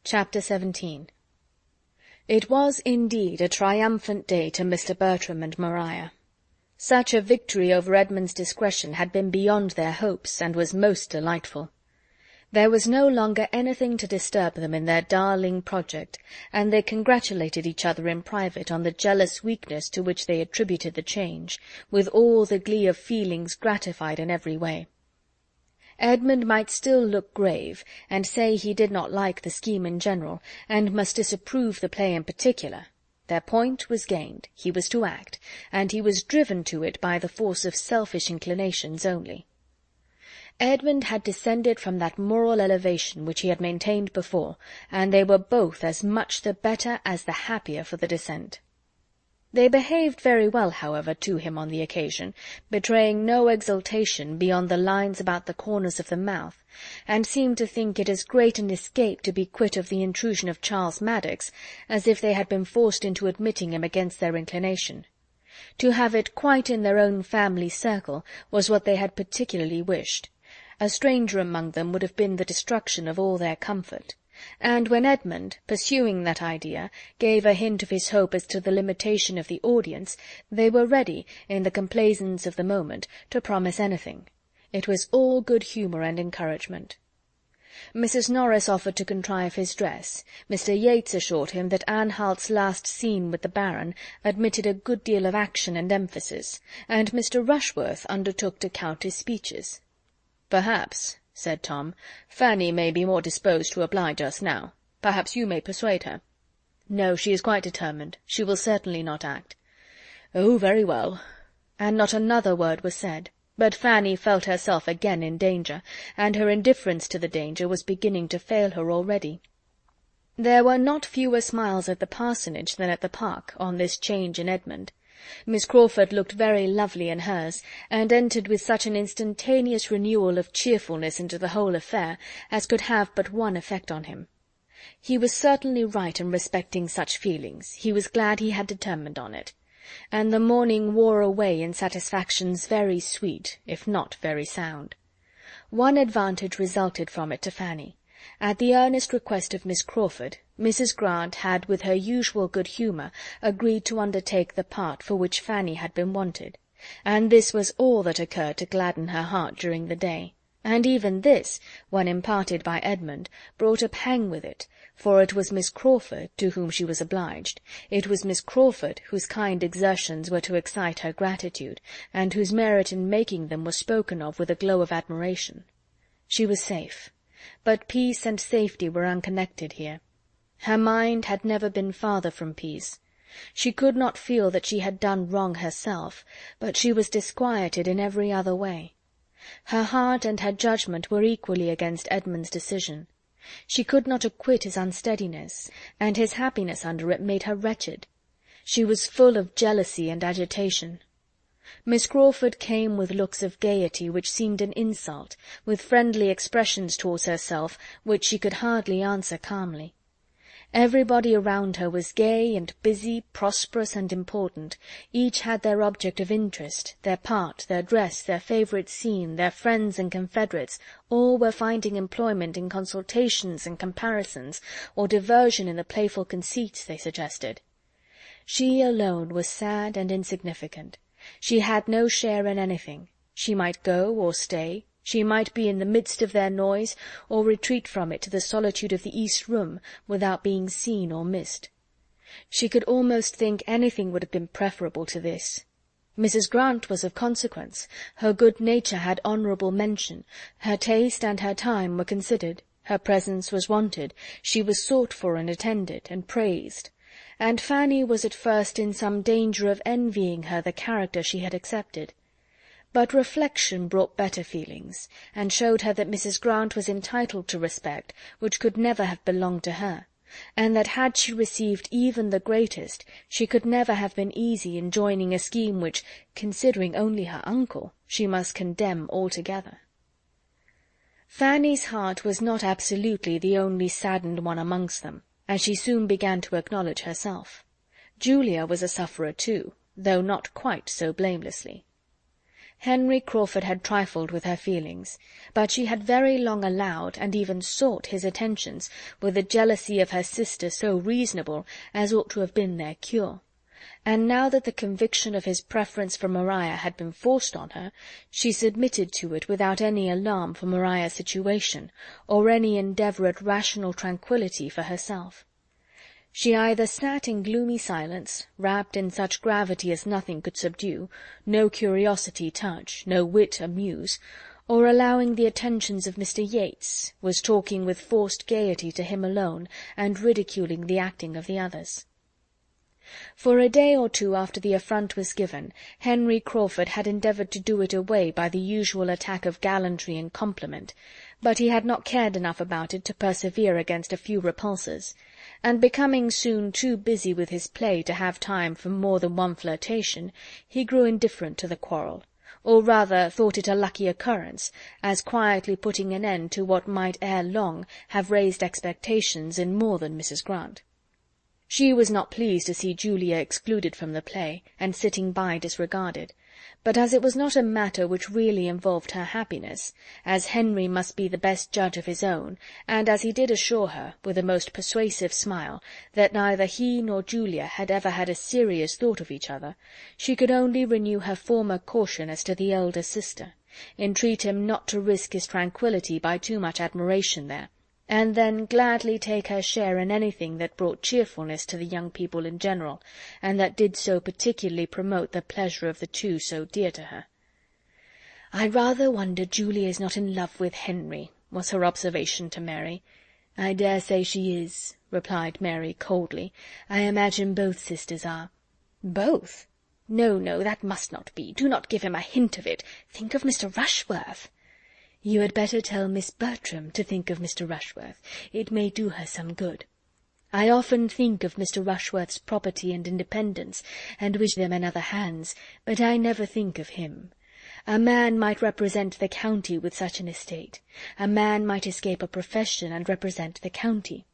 Chapter 17. It was indeed a triumphant day to Mr. Bertram and Maria. Such a victory over Edmund's discretion had been beyond their hopes, and was most delightful. There was no longer anything to disturb them in their darling project, and they congratulated each other in private on the jealous weakness to which they attributed the change, with all the glee of feelings gratified in every way. Edmund might still look grave, and say he did not like the scheme in general, and must disapprove the play in particular. Their point was gained, he was to act, and he was driven to it by the force of selfish inclinations only. Edmund had descended from that moral elevation which he had maintained before, and they were both as much the better as the happier for the descent. They behaved very well, however, to him on the occasion, betraying no exultation beyond the lines about the corners of the mouth, and seemed to think it as great an escape to be quit of the intrusion of Charles Maddox as if they had been forced into admitting him against their inclination. To have it quite in their own family circle was what they had particularly wished. A stranger among them would have been the destruction of all their comfort. And when Edmund, pursuing that idea, gave a hint of his hope as to the limitation of the audience, they were ready, in the complaisance of the moment, to promise anything. It was all good humour and encouragement. Mrs. Norris offered to contrive his dress. Mr. Yates assured him that Anne Halt's last scene with the Baron admitted a good deal of action and emphasis, and Mr. Rushworth undertook to count his speeches. "Perhaps," said Tom, "Fanny may be more disposed to oblige us now. Perhaps you may persuade her." "No, she is quite determined. She will certainly not act." "Oh, very well." And not another word was said, but Fanny felt herself again in danger, and her indifference to the danger was beginning to fail her already. There were not fewer smiles at the parsonage than at the park on this change in Edmund. Miss Crawford looked very lovely in hers, and entered with such an instantaneous renewal of cheerfulness into the whole affair as could have but one effect on him. He was certainly right in respecting such feelings, he was glad he had determined on it, and the morning wore away in satisfactions very sweet, if not very sound. One advantage resulted from it to Fanny. At the earnest request of Miss Crawford, Mrs. Grant had with her usual good humour agreed to undertake the part for which Fanny had been wanted, and this was all that occurred to gladden her heart during the day, and even this, when imparted by Edmund, brought a pang with it, for it was Miss Crawford to whom she was obliged, it was Miss Crawford whose kind exertions were to excite her gratitude, and whose merit in making them was spoken of with a glow of admiration. She was safe. But peace and safety were unconnected here. Her mind had never been farther from peace. She could not feel that she had done wrong herself, but she was disquieted in every other way. Her heart and her judgment were equally against Edmund's decision. She could not acquit his unsteadiness, and his happiness under it made her wretched. She was full of jealousy and agitation. Miss Crawford came with looks of gaiety which seemed an insult, with friendly expressions towards herself which she could hardly answer calmly. Everybody around her was gay and busy, prosperous and important. Each had their object of interest, their part, their dress, their favourite scene, their friends and confederates. All were finding employment in consultations and comparisons, or diversion in the playful conceits they suggested. She alone was sad and insignificant. She had no share in anything. She might go or stay. She might be in the midst of their noise, or retreat from it to the solitude of the east room, without being seen or missed. She could almost think anything would have been preferable to this. Mrs. Grant was of consequence. Her good nature had honourable mention. Her taste and her time were considered. Her presence was wanted. She was sought for and attended, and praised. And Fanny was at first in some danger of envying her the character she had accepted. But reflection brought better feelings, and showed her that Mrs. Grant was entitled to respect which could never have belonged to her, and that had she received even the greatest, she could never have been easy in joining a scheme which, considering only her uncle, she must condemn altogether. Fanny's heart was not absolutely the only saddened one amongst them, as she soon began to acknowledge herself. Julia was a sufferer too, though not quite so blamelessly. Henry Crawford had trifled with her feelings, but she had very long allowed, and even sought, his attentions, with a jealousy of her sister so reasonable as ought to have been their cure. And now that the conviction of his preference for Maria had been forced on her, she submitted to it without any alarm for Maria's situation, or any endeavour at rational tranquillity for herself. She either sat in gloomy silence, wrapped in such gravity as nothing could subdue, no curiosity touch, no wit amuse, or, allowing the attentions of Mr. Yates, was talking with forced gaiety to him alone, and ridiculing the acting of the others. For a day or two after the affront was given, Henry Crawford had endeavoured to do it away by the usual attack of gallantry and compliment, but he had not cared enough about it to persevere against a few repulses, and becoming soon too busy with his play to have time for more than one flirtation, he grew indifferent to the quarrel, or rather thought it a lucky occurrence, as quietly putting an end to what might ere long have raised expectations in more than Mrs. Grant. She was not pleased to see Julia excluded from the play, and sitting by disregarded, but as it was not a matter which really involved her happiness, as Henry must be the best judge of his own, and as he did assure her, with a most persuasive smile, that neither he nor Julia had ever had a serious thought of each other, she could only renew her former caution as to the elder sister, entreat him not to risk his tranquillity by too much admiration there, and then gladly take her share in anything that brought cheerfulness to the young people in general, and that did so particularly promote the pleasure of the two so dear to her. "I rather wonder Julia is not in love with Henry," was her observation to Mary. "I dare say she is," replied Mary coldly. "I imagine both sisters are." "Both? No, no, that must not be. Do not give him a hint of it. Think of Mr. Rushworth." "You had better tell Miss Bertram to think of Mr. Rushworth. It may do her some good. I often think of Mr. Rushworth's property and independence, and wish them in other hands, but I never think of him. A man might represent the county with such an estate. A man might escape a profession and represent the county.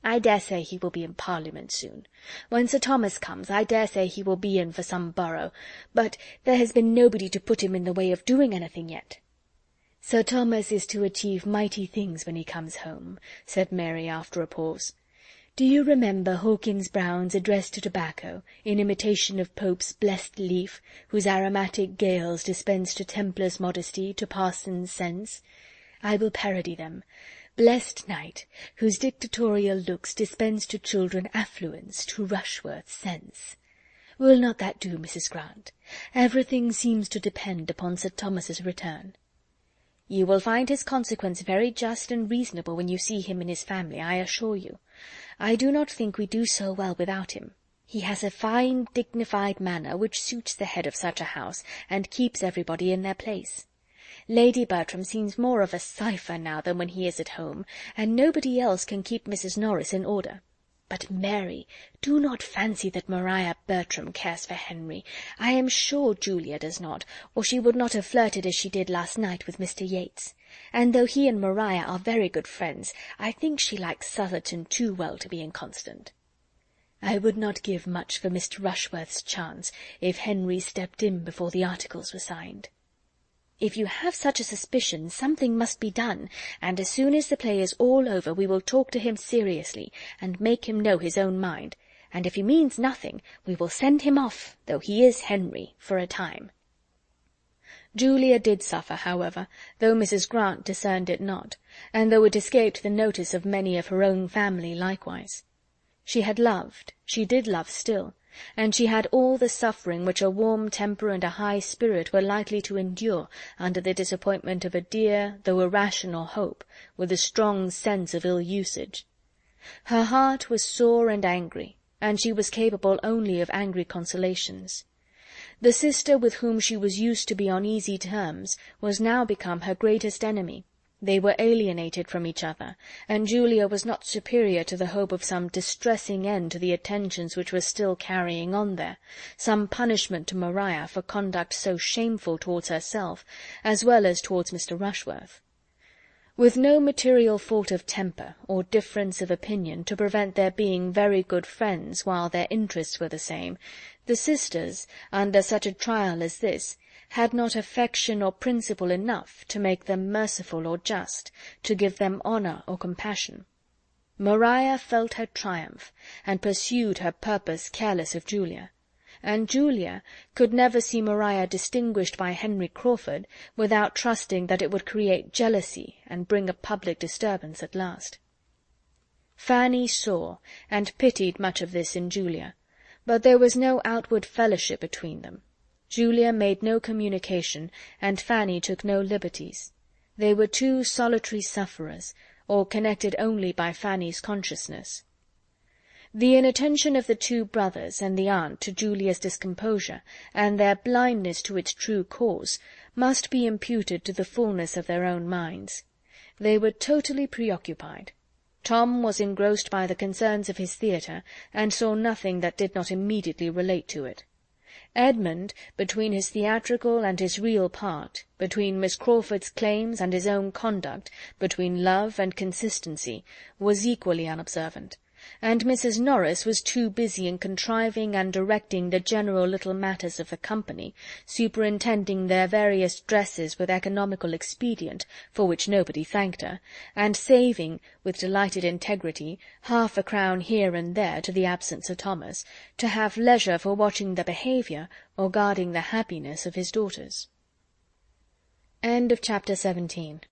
I dare say he will be in Parliament soon. When Sir Thomas comes, I dare say he will be in for some borough, but there has been nobody to put him in the way of doing anything yet." "Sir Thomas is to achieve mighty things when he comes home," said Mary after a pause. "Do you remember Hawkins Brown's Address to Tobacco, in imitation of Pope's Blessed Leaf, whose aromatic gales dispense to Templars modesty, to parsons sense? I will parody them. Blessed night, whose dictatorial looks dispense to children affluence, to Rushworth sense. Will not that do, Mrs. Grant? Everything seems to depend upon Sir Thomas's return." "You will find his consequence very just and reasonable when you see him in his family, I assure you. I do not think we do so well without him. He has a fine, dignified manner which suits the head of such a house, and keeps everybody in their place. Lady Bertram seems more of a cipher now than when he is at home, and nobody else can keep Mrs. Norris in order. But, Mary, do not fancy that Maria Bertram cares for Henry. I am sure Julia does not, or she would not have flirted as she did last night with Mr. Yates. And though he and Maria are very good friends, I think she likes Sutherton too well to be inconstant. I would not give much for Mr. Rushworth's chance, if Henry stepped in before the articles were signed." "If you have such a suspicion, something must be done, and as soon as the play is all over we will talk to him seriously, and make him know his own mind, and if he means nothing, we will send him off, though he is Henry, for a time." Julia did suffer, however, though Mrs. Grant discerned it not, and though it escaped the notice of many of her own family likewise. She had loved, she did love still, and she had all the suffering which a warm temper and a high spirit were likely to endure under the disappointment of a dear, though irrational hope, with a strong sense of ill usage. Her heart was sore and angry, and she was capable only of angry consolations. The sister with whom she was used to be on easy terms was now become her greatest enemy. They were alienated from each other, and Julia was not superior to the hope of some distressing end to the attentions which were still carrying on there, some punishment to Maria for conduct so shameful towards herself, as well as towards Mr. Rushworth. With no material fault of temper or difference of opinion to prevent their being very good friends while their interests were the same, the sisters, under such a trial as this, had not affection or principle enough to make them merciful or just, to give them honour or compassion. Maria felt her triumph, and pursued her purpose careless of Julia, and Julia could never see Maria distinguished by Henry Crawford without trusting that it would create jealousy and bring a public disturbance at last. Fanny saw and pitied much of this in Julia, but there was no outward fellowship between them. Julia made no communication, and Fanny took no liberties. They were two solitary sufferers, or connected only by Fanny's consciousness. The inattention of the two brothers and the aunt to Julia's discomposure, and their blindness to its true cause, must be imputed to the fullness of their own minds. They were totally preoccupied. Tom was engrossed by the concerns of his theatre, and saw nothing that did not immediately relate to it. Edmund, between his theatrical and his real part, between Miss Crawford's claims and his own conduct, between love and consistency, was equally unobservant, and Mrs. Norris was too busy in contriving and directing the general little matters of the company, superintending their various dresses with economical expedient, for which nobody thanked her, and saving, with delighted integrity, half a crown here and there to the absent Sir Thomas, to have leisure for watching the behaviour or guarding the happiness of his daughters. Chapter 17